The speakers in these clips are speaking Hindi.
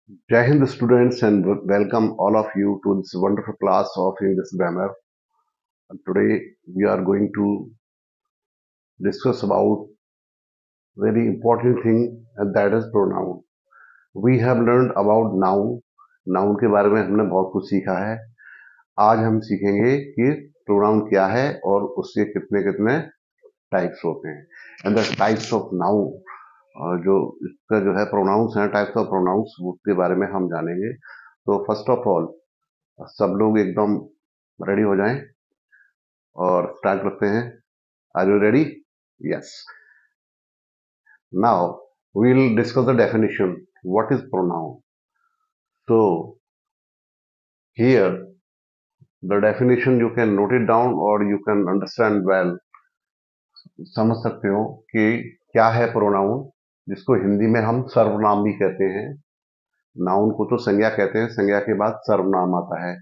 Jai Hind students and welcome all of you to this wonderful class of English grammar. And today we are going to discuss about very important thing and that is pronoun. We have learned about noun. Noun के बारे में हमने बहुत कुछ सीखा है. आज हम सीखेंगे कि प्रोनाउन क्या है और उसके कितने कितने टाइप्स होते हैं. And the types of noun जो इसका जो है प्रोनाउंस हैं टाइप्स ऑफ प्रोनाउंस उसके बारे में हम जानेंगे. तो फर्स्ट ऑफ ऑल सब लोग एकदम रेडी हो जाएं और स्टार्ट करते हैं. Are you ready? Yes. Now we will discuss the definition. What is pronoun? So here the definition you can note it down or you can understand well. समझ सकते हो कि क्या है प्रोनाउन, जिसको हिंदी में हम सर्वनाम भी कहते हैं. नाउन को तो संज्ञा कहते हैं, संज्ञा के बाद सर्वनाम आता है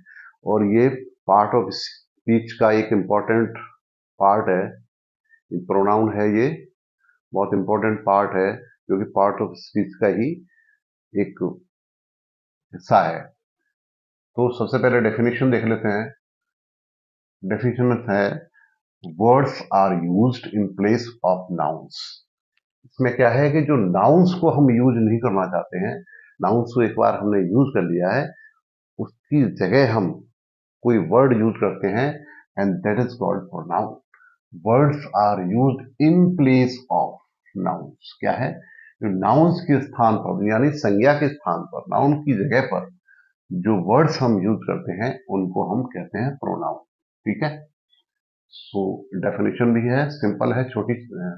और ये पार्ट ऑफ स्पीच का एक इम्पॉर्टेंट पार्ट है. प्रोनाउन है ये बहुत इंपॉर्टेंट पार्ट है क्योंकि पार्ट ऑफ स्पीच का ही एक हिस्सा है. तो सबसे पहले डेफिनेशन देख लेते हैं. डेफिनेशन है words are used in place of nouns. इसमें क्या है कि जो नाउन्स को हम यूज नहीं करना चाहते हैं, नाउन्स को एक बार हमने यूज कर लिया है, उसकी जगह हम कोई वर्ड यूज करते हैं and that is called pronoun. Words are used in place of nouns. क्या है? नाउन्स के स्थान पर यानी संज्ञा के स्थान पर, नाउन की जगह पर जो वर्ड्स हम यूज करते हैं उनको हम कहते हैं प्रोनाउन. ठीक है. सो डेफिनेशन भी है, सिंपल है, छोटी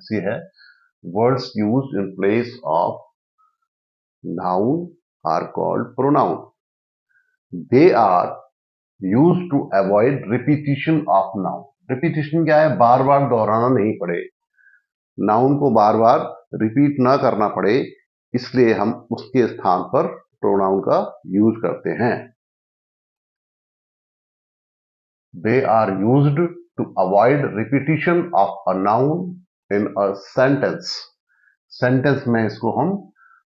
सी है. Words use in place of noun are called pronoun. They are use to avoid repetition of noun. Repetition क्या है? बार बार दोहराना नहीं पड़े, नाउन को बार बार रिपीट ना करना पड़े, इसलिए हम उसके स्थान पर प्रोनाउन का यूज करते हैं. They are used to avoid repetition of a noun in a sentence. Sentence में इसको हम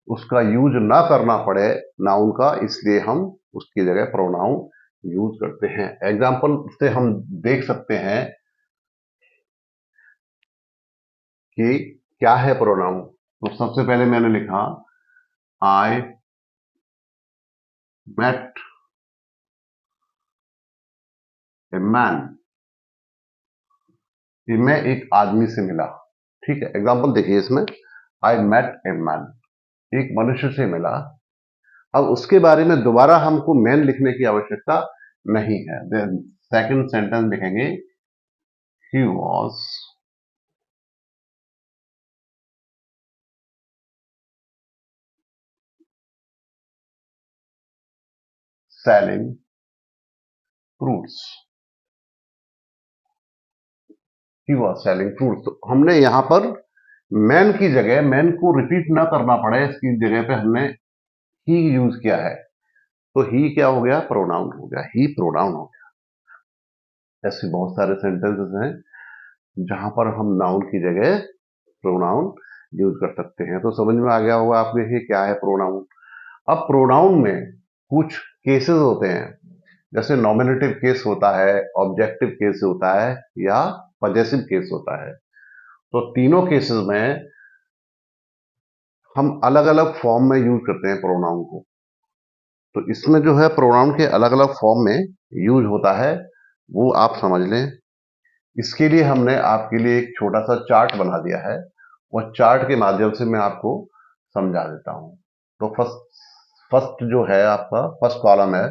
उसका यूज ना करना पड़े नाउन का, इसलिए हम उसकी जगह प्रोनाउन यूज करते हैं. एग्जाम्पल से हम देख सकते हैं कि क्या है प्रोनाउन. तो सबसे पहले मैंने लिखा आई मेट ए मैन. कि मैं एक आदमी से मिला. ठीक है. एग्जाम्पल देखिए इसमें, आई मेट ए मैन, एक मनुष्य से मिला. अब उसके बारे में दोबारा हमको मैन लिखने की आवश्यकता नहीं है. सेकंड सेंटेंस लिखेंगे he was selling fruits. He was selling fruits. तो हमने यहां पर मैन की जगह, मैन को रिपीट ना करना पड़े, इसकी जगह पे हमने ही यूज किया है. तो ही क्या हो गया? प्रोनाउन हो गया. ही प्रोनाउन हो गया. ऐसे बहुत सारे सेंटेंसेस हैं जहां पर हम नाउन की जगह प्रोनाउन यूज कर सकते हैं. तो समझ में आ गया होगा आपने कि क्या है प्रोनाउन. अब प्रोनाउन में कुछ केसेस होते हैं, जैसे नॉमिनेटिव केस होता है, ऑब्जेक्टिव केस होता है या पजेसिव केस होता है. तो तीनों केसेस में हम अलग अलग फॉर्म में यूज करते हैं प्रोनाउन को. तो इसमें जो है प्रोनाउन के अलग अलग फॉर्म में यूज होता है, वो आप समझ लें. इसके लिए हमने आपके लिए एक छोटा सा चार्ट बना दिया है, और चार्ट के माध्यम से मैं आपको समझा देता हूं. तो फर्स्ट जो है आपका फर्स्ट कॉलम है.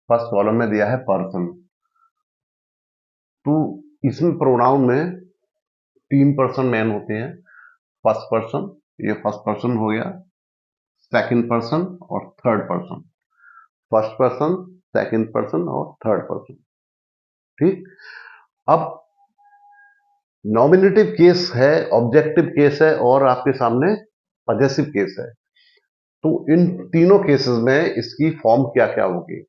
फर्स्ट कॉलम में दिया है पर्सन. तो इसमें प्रोनाउन में तीन पर्सन मैन होते हैं. फर्स्ट पर्सन, ये फर्स्ट पर्सन हो गया, सेकंड पर्सन और third person. First person, second person और थर्ड पर्सन. ठीक. अब नॉमिनेटिव केस है, ऑब्जेक्टिव केस है और आपके सामने पजेसिव केस है. तो इन तीनों केसेस में इसकी फॉर्म क्या क्या होगी.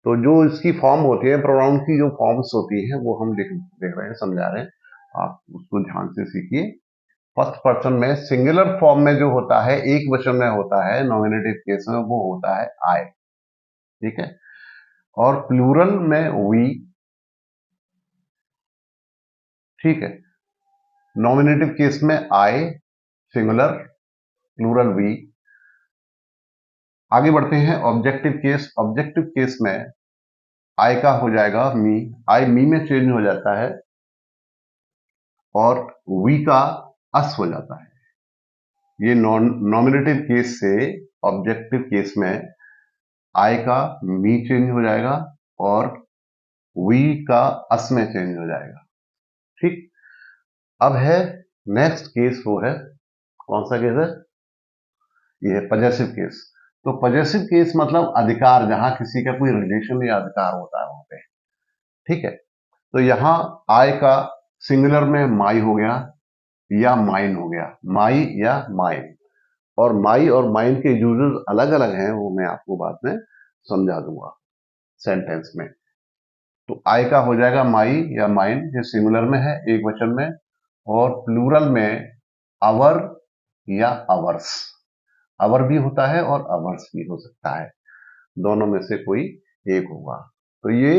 तो जो इसकी फॉर्म होती है, प्रोनाउन की जो फॉर्म्स होती हैं वो हम देख रहे हैं, समझा रहे हैं. आप उसको ध्यान से सीखिए. फर्स्ट पर्सन में सिंगुलर फॉर्म में जो होता है, एक वचन में होता है नॉमिनेटिव केस में, वो होता है आई, ठीक है। और प्लूरल में वी, ठीक है। नॉमिनेटिव केस में आई सिंगुलर, प्लूरल वी। आगे बढ़ते हैं ऑब्जेक्टिव केस। ऑब्जेक्टिव केस में आई का हो जाएगा मी, आई मी में चेंज हो जाता है, और वी का अस हो जाता है। ये नॉमिनेटिव केस से ऑब्जेक्टिव केस में आई का मी चेंज हो जाएगा और वी का अस में चेंज हो जाएगा, ठीक। अब है नेक्स्ट केस, वो है कौन सा केस है, ये है पजेसिव केस। तो पजेसिव केस मतलब अधिकार, जहां किसी का कोई रिलेशन या अधिकार होता है वहां पे, ठीक है। तो यहां आई का सिंगुलर में माई हो गया या माइन हो गया, माई या माइन। और माई और माइन के यूजेस अलग अलग हैं, वो मैं आपको बाद में समझा दूंगा सेंटेंस में। तो आई का हो जाएगा माई या माइन, ये सिंगुलर में है, एक वचन में। और प्लूरल में अवर या अवर्स, अवर भी होता है और अवर्स भी हो सकता है, दोनों में से कोई एक होगा। तो ये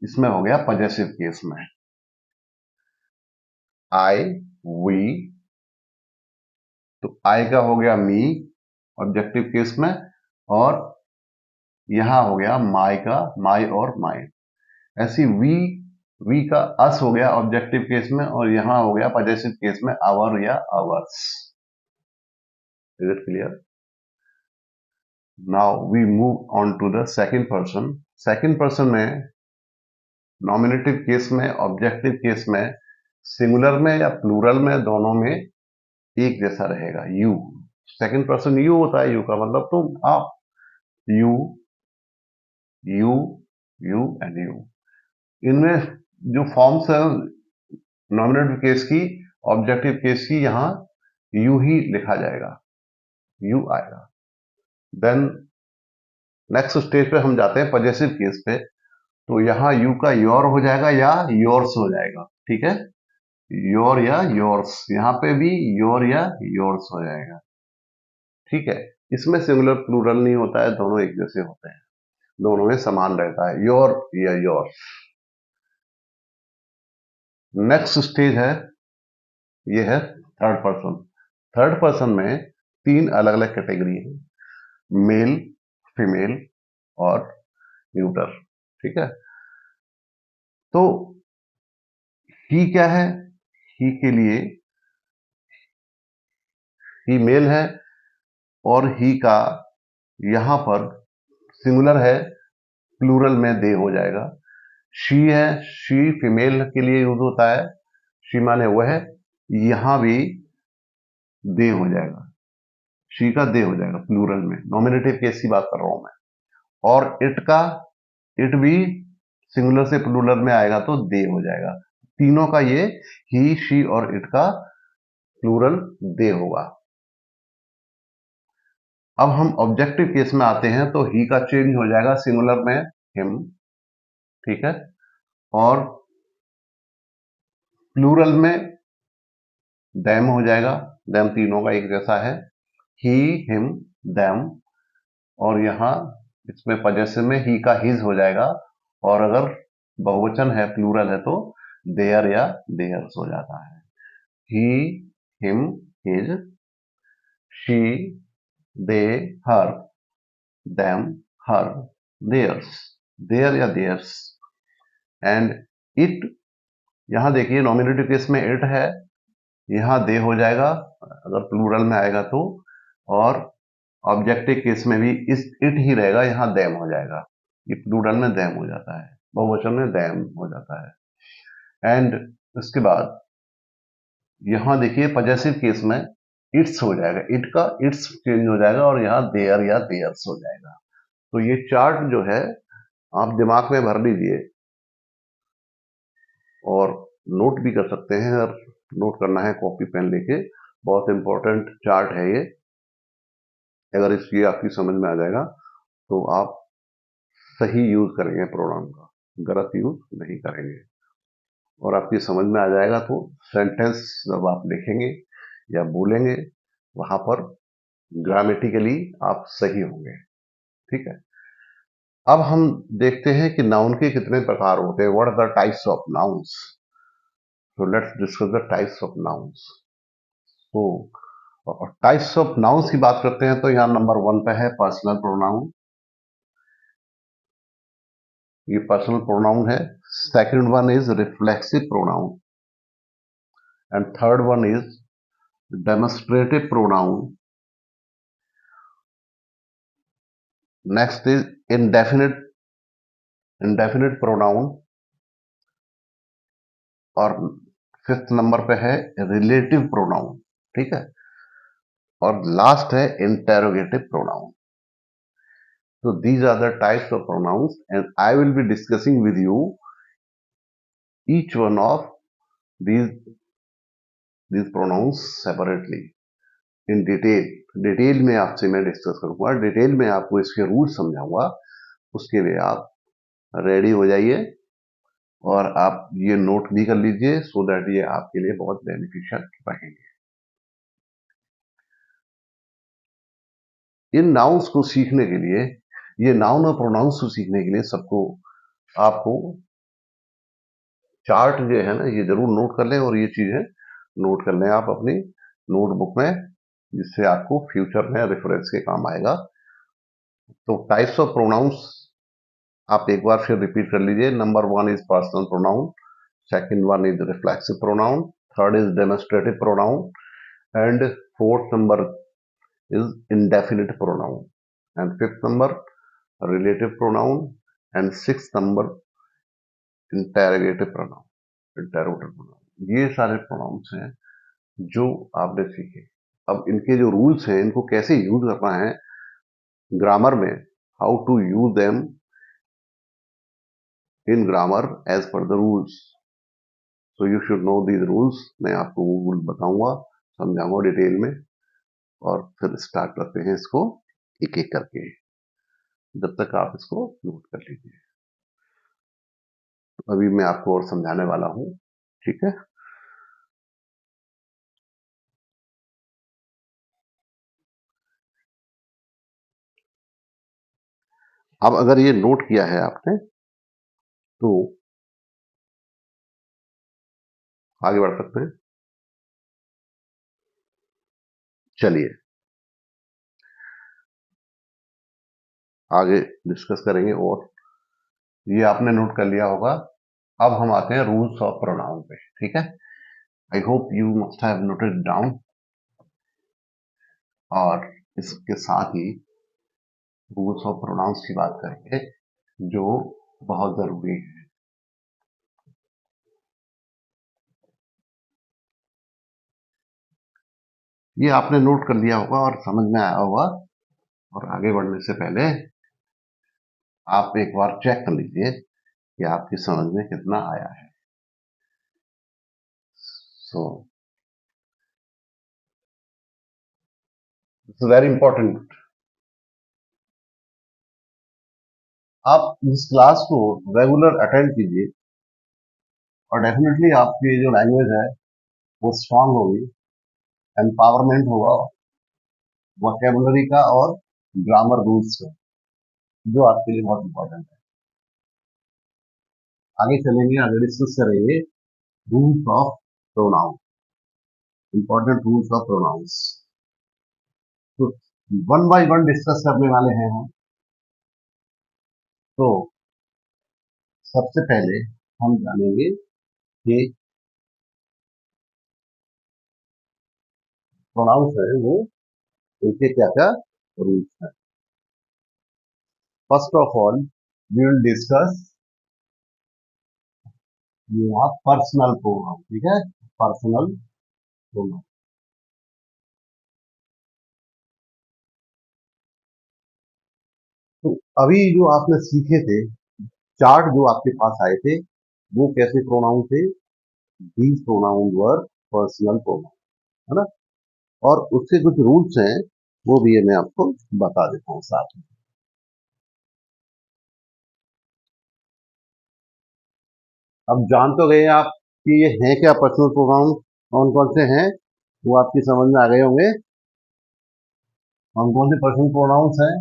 इसमें हो गया पजेसिव केस में, आई वी। तो आई का हो गया मी ऑब्जेक्टिव केस में, और यहां हो गया माई का माई और माइन। ऐसी वी का अस हो गया ऑब्जेक्टिव केस में, और यहां हो गया पजेसिव केस में आवर या ours. Is it clear? Now we move on to the second person. Second person में नॉमिनेटिव केस में ऑब्जेक्टिव केस में सिंगुलर में या प्लूरल में, दोनों में एक जैसा रहेगा, यू। सेकंड पर्सन यू होता है, यू का मतलब तुम, आप, you, you, you and you. इनमें जो फॉर्म्स है नॉमिनेटिव केस की, ऑब्जेक्टिव केस की, यहां यू ही लिखा जाएगा, यू आएगा। देन नेक्स्ट स्टेज पे हम जाते हैं पजेसिव केस पे। तो यहां यू का योर हो जाएगा या योर्स हो जाएगा, ठीक है। योर या योर्स, यहां पे भी योर या योर्स हो जाएगा, ठीक है। इसमें सिंगुलर प्लूरल नहीं होता है, दोनों एक जैसे होते हैं, दोनों में समान रहता है, योर या योर्स। नेक्स्ट स्टेज है, ये है थर्ड पर्सन। थर्ड पर्सन में तीन अलग अलग कैटेगरी है, मेल, फीमेल और न्यूटर, ठीक है। तो ही क्या है, ही के लिए ही मेल है, और ही का यहां पर सिंगुलर है, प्लूरल में दे हो जाएगा। शी है, शी फीमेल के लिए यूज होता है, शी माने वह है, यहां भी दे हो जाएगा, शी का दे हो जाएगा प्लूरल में, नॉमिनेटिव केस की बात कर रहा हूं मैं। और इट का, इट भी सिंगुलर से प्लूरल में आएगा तो दे हो जाएगा। तीनों का ये ही, शी और इट का प्लूरल दे होगा। अब हम ऑब्जेक्टिव केस में आते हैं, तो ही का चेंज हो जाएगा सिंगुलर में हिम, ठीक है। और प्लूरल में दैम हो जाएगा, दैम तीनों का एक जैसा है, ही, हिम, दैम। और यहां इसमें पजेसिव में ही का हिज हो जाएगा, और अगर बहुवचन है, प्लूरल है, तो देयर या देयर्स हो जाता है। He, him, his, she, they, her, them, her, theirs, their या theirs। एंड it, यहां देखिए नॉमिनेटिव केस में it है, यहां दे हो जाएगा अगर प्लूरल में आएगा तो, और ऑब्जेक्टिव केस में भी इस it ही रहेगा, यहां them हो जाएगा, ये प्लूरल में them हो जाता है, बहुवचन में them हो जाता है। एंड उसके बाद यहां देखिए पजेसिव केस में इट्स हो जाएगा, इट का इट्स चेंज हो जाएगा, और यहाँ देयर या देयर्स हो जाएगा। तो ये चार्ट जो है आप दिमाग में भर लीजिए, और नोट भी कर सकते हैं अगर नोट करना है कॉपी पेन लेके, बहुत इंपॉर्टेंट चार्ट है ये। अगर इसकी आपकी समझ में आ जाएगा तो आप सही यूज करेंगे प्रोनाउन का, गलत यूज नहीं करेंगे। और आपकी समझ में आ जाएगा तो सेंटेंस जब आप लिखेंगे या बोलेंगे वहां पर ग्रामेटिकली आप सही होंगे। ठीक है, अब हम देखते हैं कि नाउन के कितने प्रकार होते हैं। What are the types of nouns? So let's discuss the types of nouns. तो टाइप्स ऑफ नाउन्स की बात करते हैं तो यहाँ नंबर 1 पे है पर्सनल प्रोनाउन। ये पर्सनल प्रोनाउन है। Second one is reflexive pronoun and third one is demonstrative pronoun. Next is indefinite pronoun और फिफ्थ नंबर पे है रिलेटिव प्रोनाउन। ठीक है, और लास्ट है interrogative pronoun. So these are the types of pronouns and I will be discussing with you each one of these these pronouns separately in detail। Detail में आपसे मैं डिस्कस करूंगा, डिटेल में आपको इसके रूल समझाऊंगा। उसके लिए आप रेडी हो जाइए और आप ये नोट भी कर लीजिए सो दैट ये आपके लिए बहुत बेनिफिशियल रहेंगे। इन नाउन्स को सीखने के लिए, ये नाउन और प्रोनाउंस को सीखने के लिए सबको आपको चार्ट जो है ना ये जरूर नोट कर लें और ये चीजें नोट कर लें आप अपनी नोटबुक में, जिससे आपको फ्यूचर में रेफरेंस के काम आएगा। तो टाइप्स ऑफ प्रोनाउंस आप एक बार फिर रिपीट कर लीजिए। Number 1 is personal pronoun, second one is reflexive pronoun, third is demonstrative pronoun and fourth number is indefinite pronoun and fifth number relative pronoun and sixth number interrogative pronoun. ये सारे प्रोनाउंस हैं जो आपने सीखे। अब इनके जो रूल्स हैं, इनको कैसे यूज करना है ग्रामर में, how to use them in grammar as per the rules. So you should know these rules. मैं आपको वो रूल बताऊंगा, समझाऊंगा डिटेल में और फिर स्टार्ट करते हैं इसको एक एक करके, जब तक आप इसको नोट कर लीजिए। अभी मैं आपको और समझाने वाला हूं। ठीक है, अब अगर ये नोट किया है आपने तो आगे बढ़ सकते हैं। चलिए आगे डिस्कस करेंगे और ये आपने नोट कर लिया होगा। अब हम आते हैं रूल्स ऑफ प्रोनाउन पे। ठीक है, I hope you must have noted down. और इसके साथ ही रूल्स ऑफ प्रोनाउंस की बात करेंगे जो बहुत जरूरी है। ये आपने नोट कर लिया होगा और समझ में आया होगा। और आगे बढ़ने से पहले आप एक बार चेक कर लीजिए कि आपकी समझ में कितना आया है। So it's very important. आप इस क्लास को रेगुलर अटेंड कीजिए और डेफिनेटली आपकी जो लैंग्वेज है वो स्ट्रांग होगी, एम्पावरमेंट होगा वोकेबुलरी का और ग्रामर रूल्स का, जो आपके लिए बहुत इंपॉर्टेंट है। आगे चलेंगे, आगे डिस्कस करेंगे rules of pronoun, important rules of pronouns. तो वन बाय वन डिस्कस करने वाले हैं हम। तो सबसे पहले हम जानेंगे कि प्रोनाउंस है वो उनके क्या क्या रूल्स हैं। First of all we will discuss personal pronoun. ठीक है, पर्सनल प्रोनाउन। तो अभी जो आपने सीखे थे, चार्ट जो आपके पास आए थे, वो कैसे प्रोनाउन थे? These pronoun were personal pronoun, है ना। और उसके कुछ रूल्स हैं, वो भी मैं आपको बता देता हूँ साथ में। अब जान तो गए आप कि ये हैं क्या पर्सनल प्रोनाउन, कौन कौन से हैं। वो आपकी समझ में आ गए होंगे। कौन कौन से पर्सनल प्रोनाउंस हैं?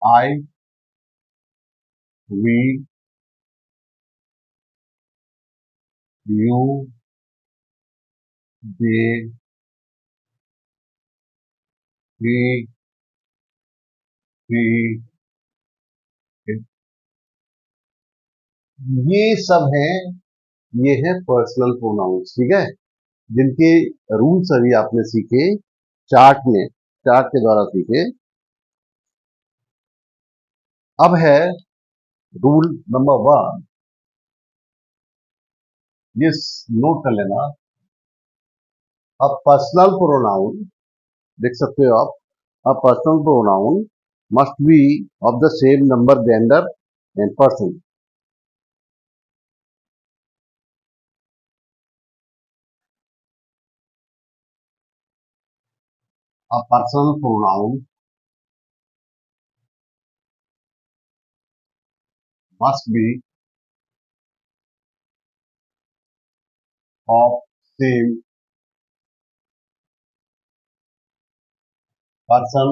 I, we, you, they, he, she, it. ये सब हैं, ये है पर्सनल प्रोनाउंस, ठीक है, जिनके रूल्स अभी आपने सीखे चार्ट में, चार्ट के द्वारा सीखे। अब है रूल नंबर 1। ये नोट कर लेना। अब पर्सनल प्रोनाउन देख सकते हो आप। A personal pronoun must be of the same number, gender and person. A personal pronoun must be of same person,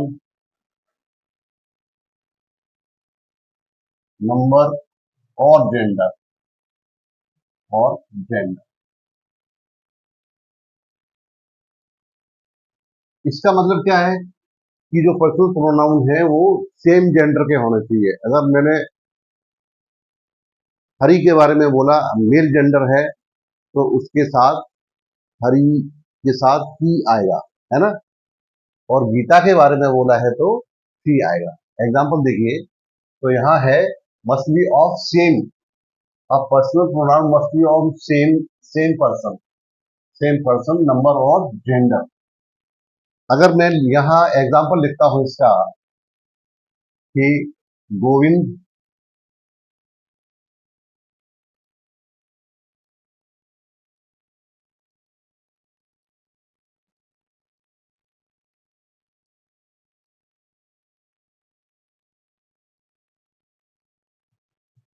number और gender और gender। इसका मतलब क्या है कि जो पर्सनल प्रोनाउन है वो सेम जेंडर के होने चाहिए। अगर मैंने हरि के बारे में बोला मेल जेंडर है, तो उसके साथ हरि के साथ ही आएगा, है ना। और गीता के बारे में बोला है तो सी आएगा। एग्जाम्पल देखिए, तो यहाँ है मस्ट बी ऑफ सेम। अब personal pronoun must be of same, same person, same person, number और जेंडर। अगर मैं यहाँ एग्जाम्पल लिखता हूं इसका कि Govind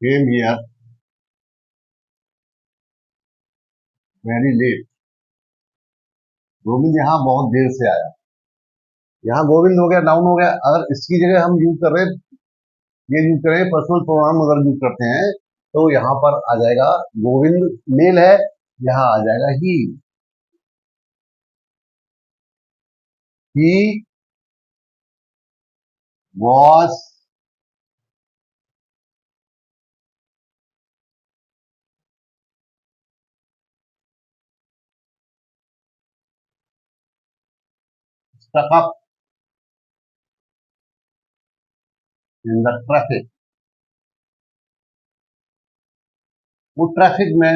came here very late. Govind यहाँ बहुत देर से आया। यहाँ गोविंद हो गया, नाउन हो गया। अगर इसकी जगह हम यूज कर रहे हैं, ये यूज कर रहे हैं पर्सनल प्रोनाउन अगर यूज करते हैं, तो यहाँ पर आ जाएगा गोविंद मेल है, यहाँ आ जाएगा he was stuck up in the traffic. वो ट्रैफिक में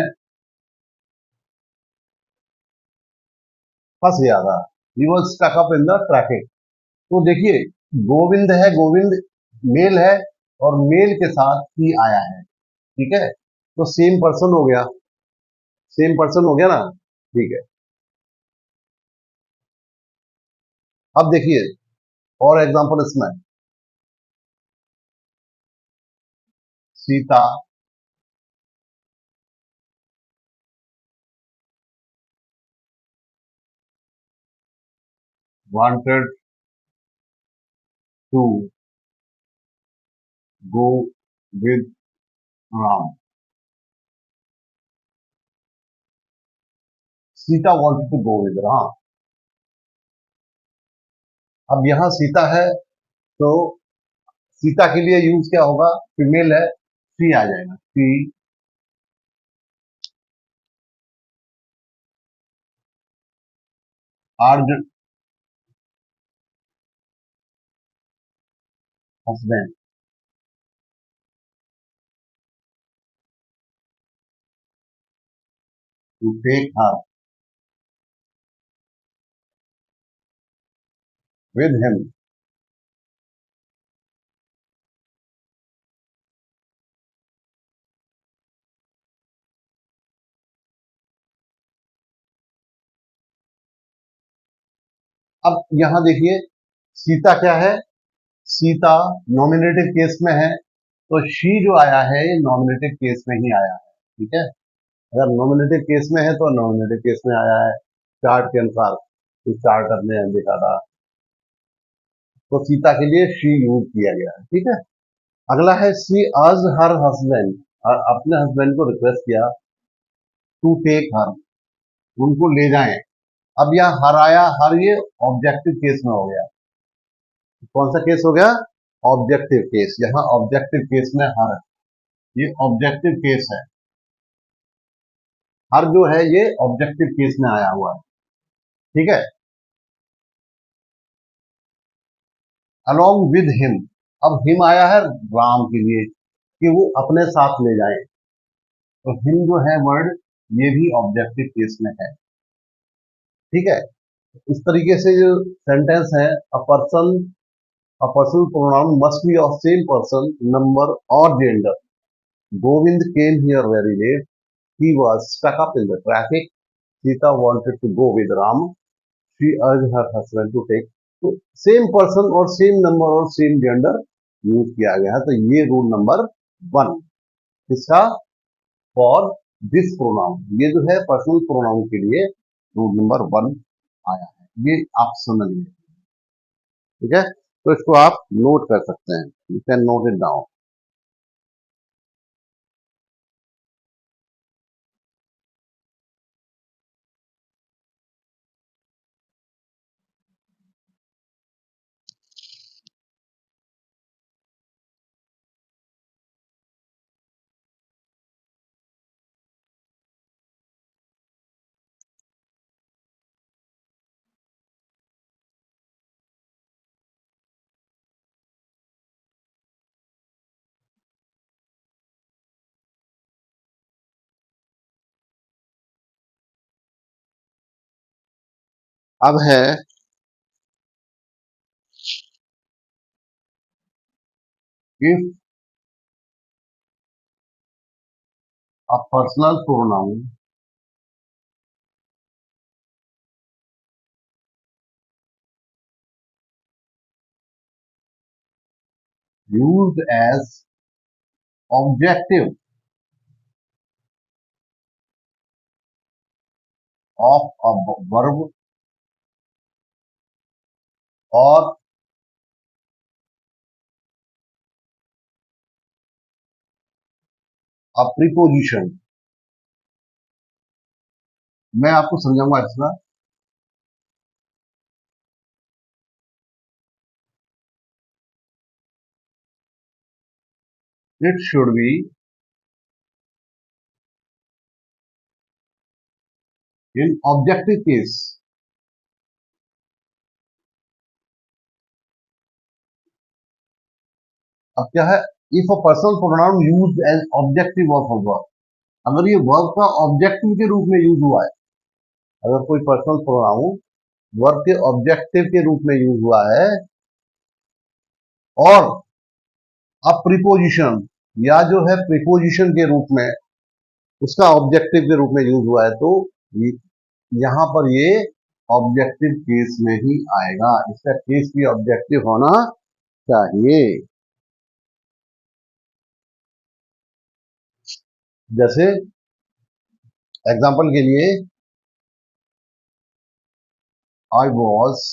फंस गया था। He was stuck up in the traffic. तो देखिए, गोविंद है, गोविंद मेल है और मेल के साथ ही आया है, ठीक है। तो सेम पर्सन हो गया, सेम पर्सन हो गया ना, ठीक है। अब देखिए और एग्जांपल इसमें, Sita wanted to go with Ram. Sita wanted to go with Ram. अब यहां सीता है, तो सीता के लिए यूज क्या होगा? फीमेल है, सी आ जाएगा, she her husband to take her with him. अब यहां देखिए, सीता क्या है? सीता नॉमिनेटिव केस में है, तो शी जो आया है ये नॉमिनेटिव केस में ही आया है। ठीक है, अगर नॉमिनेटिव केस में है तो नॉमिनेटिव केस में आया है चार्ट के अनुसार। इस चार्ट हमने देखा था, तो सीता के लिए शी यूज किया गया है। ठीक है, अगला है सी आज हर हस्बैंड, अपने हस्बैंड को रिक्वेस्ट किया टू टेक हर, उनको ले जाएं। अब यहाँ हर आया, हर ये ऑब्जेक्टिव केस में हो गया। कौन सा केस हो गया? Objective case. यहाँ ऑब्जेक्टिव केस में हर, ये ऑब्जेक्टिव केस है। हर जो है ये ऑब्जेक्टिव केस में आया हुआ है। ठीक है, अलोंग विद हिम, अब हिम आया है राम के लिए कि वो अपने साथ ले जाए, तो हिम जो है वर्ड ये भी ऑब्जेक्टिव केस में है। ठीक है, इस तरीके से जो सेंटेंस है, a person pronoun must be of same person, number और gender. Govind came here very late, he was stuck up in the traffic, Sita wanted to go with Ram, she urged her husband to take। तो सेम पर्सन और सेम नंबर और सेम जेंडर यूज किया गया है, तो ये रूल नंबर 1 इसका फॉर दिस प्रोनाउन, ये जो है पर्सनल प्रोनाउन के लिए रूल नंबर 1 आया है। ये आप समझ लीजिए। ठीक है, तो इसको आप नोट कर सकते हैं, you can note it down. अब है if a personal pronoun used as objective of a verb or a preposition। मैं आपको समझाऊंगा इसका। It should be in objective case. अब क्या है, if a personal pronoun used as objective of a verb, अगर ये वर्ब का ऑब्जेक्टिव के रूप में यूज हुआ है, अगर कोई पर्सनल प्रोनाउन वर्ब के ऑब्जेक्टिव के रूप में यूज हुआ है और अब प्रीपोजिशन या जो है प्रीपोजिशन के रूप में उसका ऑब्जेक्टिव के रूप में यूज हुआ है, तो यहां पर ये ऑब्जेक्टिव केस में ही आएगा। इसका केस भी ऑब्जेक्टिव होना चाहिए। जैसे एग्जांपल के लिए, I was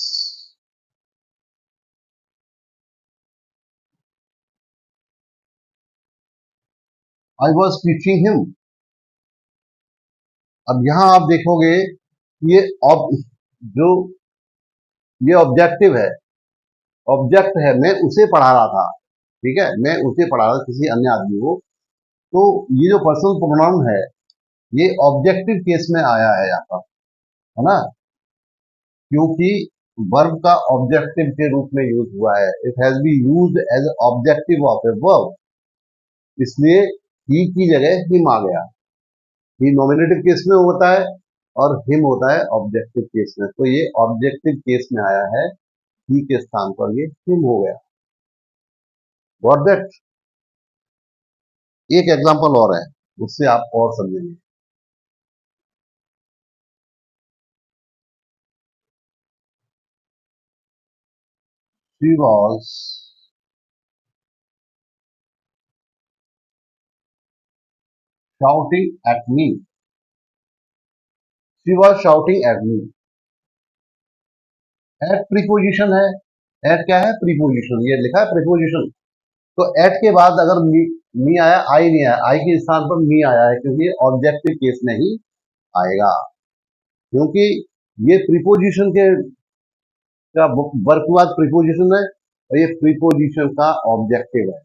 I was teaching him. अब यहां आप देखोगे ये जो ये ऑब्जेक्टिव है, ऑब्जेक्ट है, मैं उसे पढ़ा रहा था। ठीक है, मैं उसे पढ़ा रहा था किसी अन्य आदमी को, तो ये जो पर्सनल प्रोनाउन है ये ऑब्जेक्टिव केस में आया है यहाँ पर, है ना, क्योंकि वर्ब का ऑब्जेक्टिव के रूप में यूज हुआ है। It has be used as objective of a verb, इसलिए ही की जगह हिम आ गया। ही नॉमिनेटिव केस में होता है और हिम होता है ऑब्जेक्टिव केस में, तो ये ऑब्जेक्टिव केस में आया है, ही के स्थान पर ये हिम हो गया। Got that? एक एग्जांपल और है, उससे आप और समझेंगे। She was shouting at me. She was shouting at me. At preposition है. At क्या है? प्रीपोजिशन. ये लिखा है प्रीपोजिशन. तो at के बाद अगर मी आया, आई नहीं आया, आई के स्थान पर मी आया है, क्योंकि ऑब्जेक्टिव केस में ही आएगा, क्योंकि ये प्रीपोजिशन के का वर्क के बाद प्रीपोजिशन है और ये प्रीपोजिशन का ऑब्जेक्टिव है,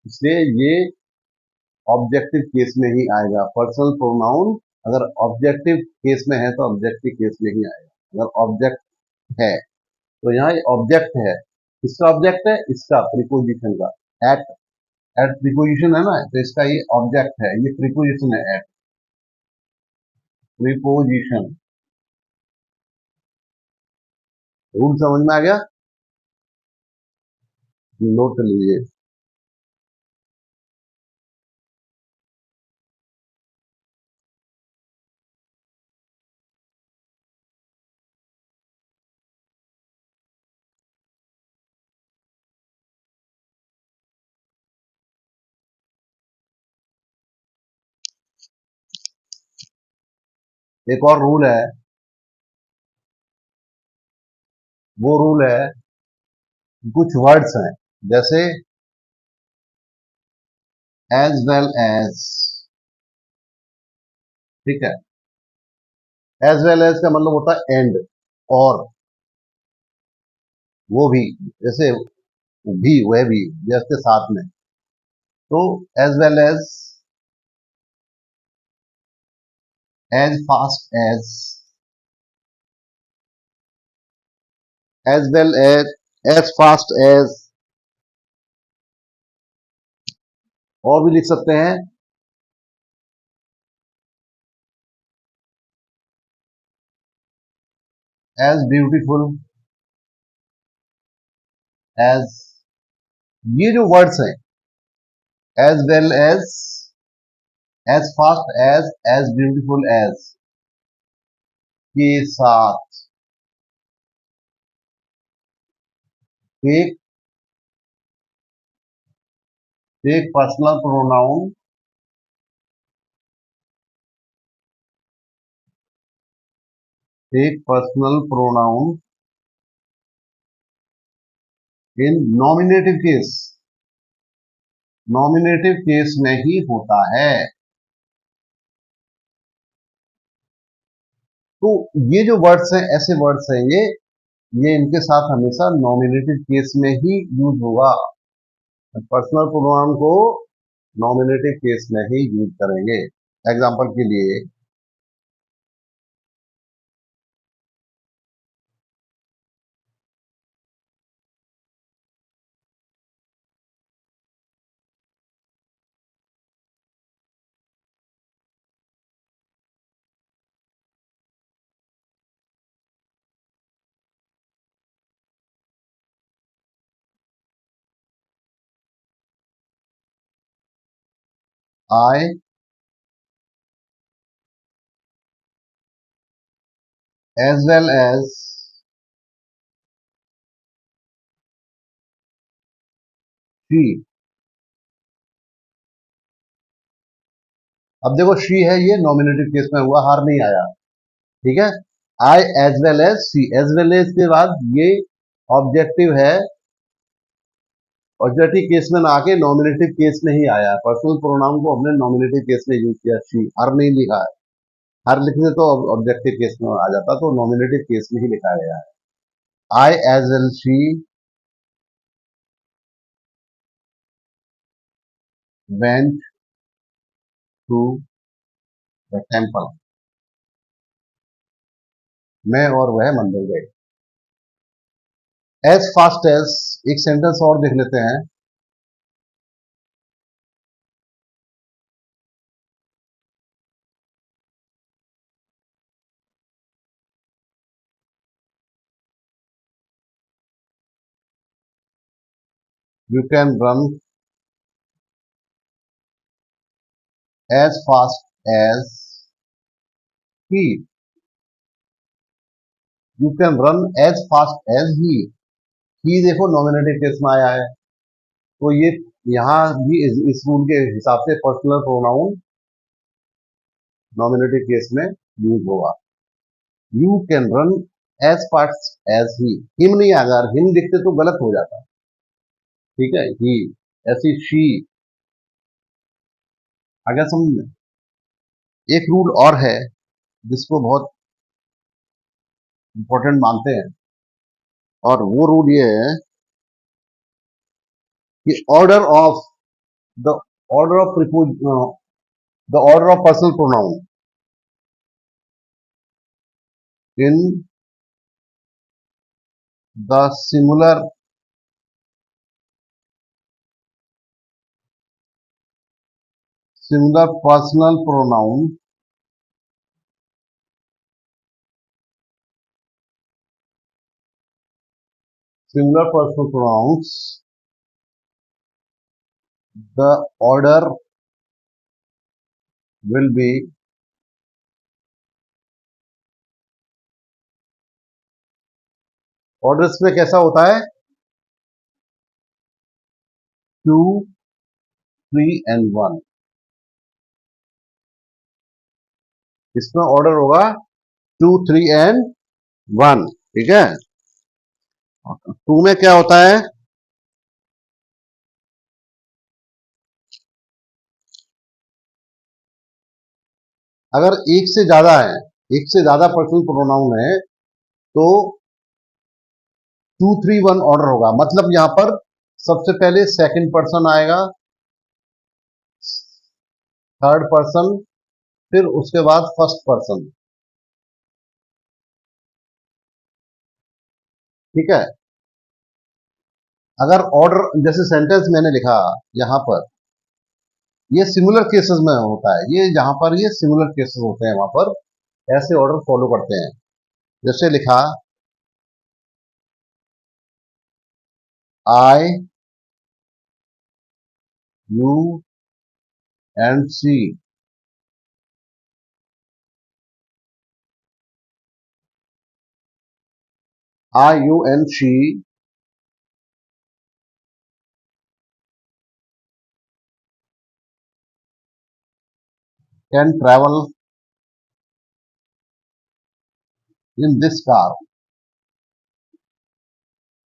इसलिए ये ऑब्जेक्टिव केस में ही आएगा. पर्सनल प्रोनाउन अगर ऑब्जेक्टिव केस में है तो ऑब्जेक्टिव केस में ही आएगा. अगर ऑब्जेक्ट है तो यहाँ ये ऑब्जेक्ट है. किसका ऑब्जेक्ट है? इसका, प्रीपोजिशन का. एट. एट प्रीपोजिशन है ना, तो इसका ये ऑब्जेक्ट है, ये प्रीपोजिशन है. Eight preposition. रूल समझ में आ गया? नोट कर लीजिए. एक और रूल है, वो रूल है, कुछ वर्ड्स हैं जैसे एज वेल एज. ठीक है. एज वेल एज का मतलब होता है एंड, और, वो भी, जैसे भी, वह भी, जैसे साथ में. तो as well as fast as well as fast as, और भी लिख सकते हैं. As beautiful as. ये जो वर्ड्स हैं, as well as fast as beautiful as के साथ एक personal pronoun in nominative case में ही होता है. तो ये जो वर्ड्स हैं, ऐसे वर्ड्स हैं ये इनके साथ हमेशा नॉमिनेटिव केस में ही यूज होगा. पर्सनल प्रोनाउन को नॉमिनेटिव केस में ही यूज करेंगे. एग्जांपल के लिए, आई एज वेल एज शी. अब देखो, शी है, ये नॉमिनेटिव केस में हुआ, हार नहीं आया. ठीक है. I as well as C. As well as के बाद ये ऑब्जेक्टिव है, ऑब्जेक्टिव केस में ना आके नॉमिनेटिव केस में ही आया. पर्सनल प्रोनाउन को हमने नॉमिनेटिव केस में यूज किया. शी, हर नहीं लिखा है. हर लिखने तो ऑब्जेक्टिव केस में आ जाता, तो नॉमिनेटिव केस में ही लिखा गया है. I as well she went to the temple. मैं और वह मंदिर गए. एज फास्ट एज, एक सेंटेंस और देख लेते हैं. You can run as fast as he. You can run as fast as he देखो नॉमिनेटिव केस में आया है, तो ये यहाँ भी इस रूल के हिसाब से पर्सनल प्रोनाउन नॉमिनेटिव केस में यूज होगा। You can run as fast as he, him नहीं आएगा, अगर हिम लिखते तो गलत हो जाता। ठीक है, ही, ऐसी शी। अगर समझ, एक रूल और है जिसको बहुत इंपॉर्टेंट मानते हैं, और वो रूल ये है कि the order of prepose the order of personal pronoun in the similar personal pronoun similar personal pronouns, the order will be ऑर्डर्स में कैसा होता है, 2, 3 एंड 1। इसमें ऑर्डर होगा 2, 3 एंड 1। ठीक है, 2 में क्या होता है, अगर एक से ज्यादा है, एक से ज्यादा पर्सनल प्रोनाउन है, तो 2, 3, 1 ऑर्डर होगा। मतलब यहां पर सबसे पहले सेकंड पर्सन आएगा, थर्ड पर्सन, फिर उसके बाद फर्स्ट पर्सन। ठीक है, अगर ऑर्डर जैसे सेंटेंस मैंने लिखा यहां पर, ये सिमिलर केसेस में होता है, ये जहां पर ये सिमिलर केसेस होते हैं वहां पर ऐसे ऑर्डर फॉलो करते हैं। जैसे लिखा, I, you and she I, you and she can travel in this car.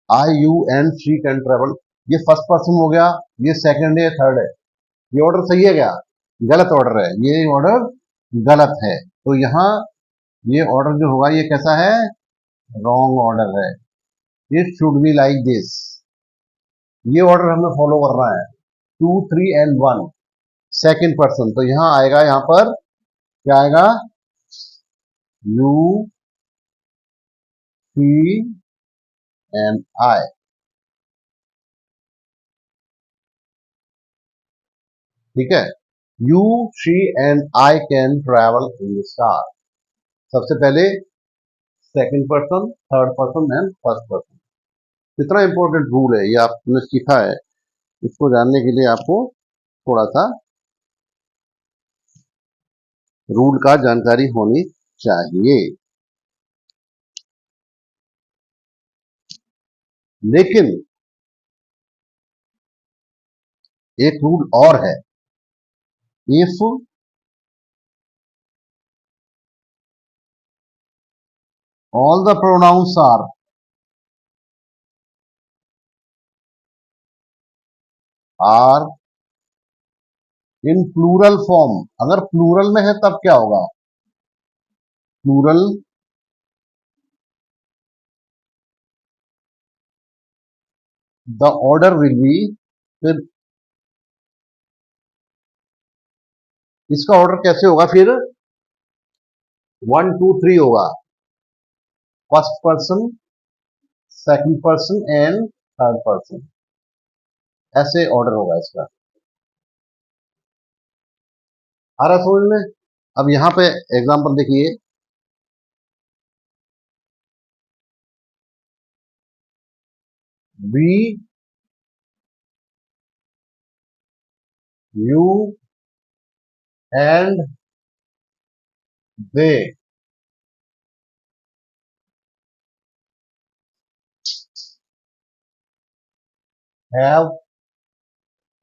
I, you and she can travel, ये फर्स्ट पर्सन हो गया, ये सेकंड है, थर्ड है। ये ऑर्डर सही है क्या, गलत ऑर्डर है, ये ऑर्डर गलत है। तो यहाँ ये ऑर्डर जो होगा ये कैसा है, रॉन्ग ऑर्डर है। It should be like this, ये ऑर्डर हमें फॉलो करना है, 2, 3 एंड 1, सेकंड पर्सन। तो यहां आएगा, यहां पर क्या आएगा, यू, शी एंड आई। ठीक है, you, she and I can travel in this car. सबसे पहले second person, third person and first person. कितना इंपॉर्टेंट रूल है ये आपने सीखा है, इसको जानने के लिए आपको थोड़ा सा रूल का जानकारी होनी चाहिए। लेकिन एक रूल और है, if all the pronouns are in plural form, अगर प्लूरल में है तब क्या होगा, plural the order will be, फिर इसका ऑर्डर कैसे होगा, फिर 1, 2, 3 होगा, first person, second person and third person, ऐसे ऑर्डर होगा इसका। आ रहा समझ में। अब यहां पे एग्जांपल देखिए, we, you and they have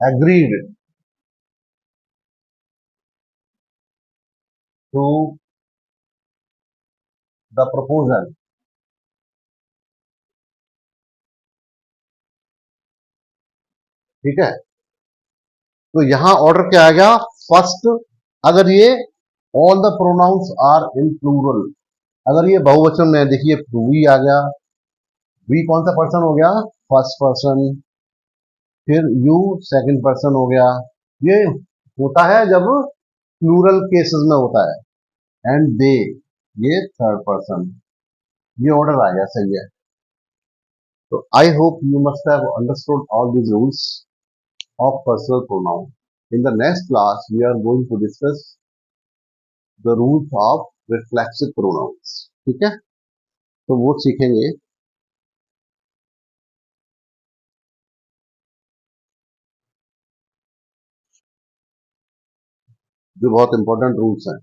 agreed to the proposal. ठीक है, तो यहां ऑर्डर क्या आ गया? फर्स्ट, अगर ये all the pronouns are in plural, अगर ये बहुवचन में, देखिए वी आ गया, वी कौन सा पर्सन हो गया? First person. फिर यू सेकंड पर्सन हो गया। ये होता है जब प्लूरल केसेस में होता है। एंड दे, ये थर्ड पर्सन। ये ऑर्डर आ गया, सही है। तो I hope you must have understood all these rules of personal pronoun. In the next class, we are going to discuss the rules of reflexive pronouns. ठीक है, तो वो सीखेंगे। जो बहुत इंपॉर्टेंट रूल्स हैं।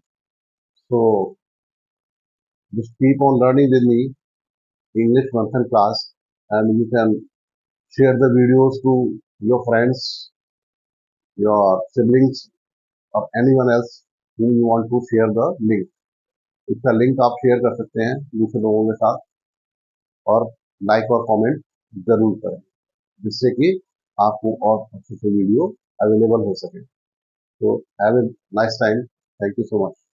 So just keep on learning with me English Monthly class, and you can share the videos to your friends, your siblings, or anyone else whom you want to share the link. इसका लिंक आप शेयर कर सकते हैं दूसरे लोगों के साथ, और लाइक और कमेंट जरूर करें, जिससे कि आपको और अच्छे से वीडियो अवेलेबल हो सके। तो have a nice time. Thank you so much.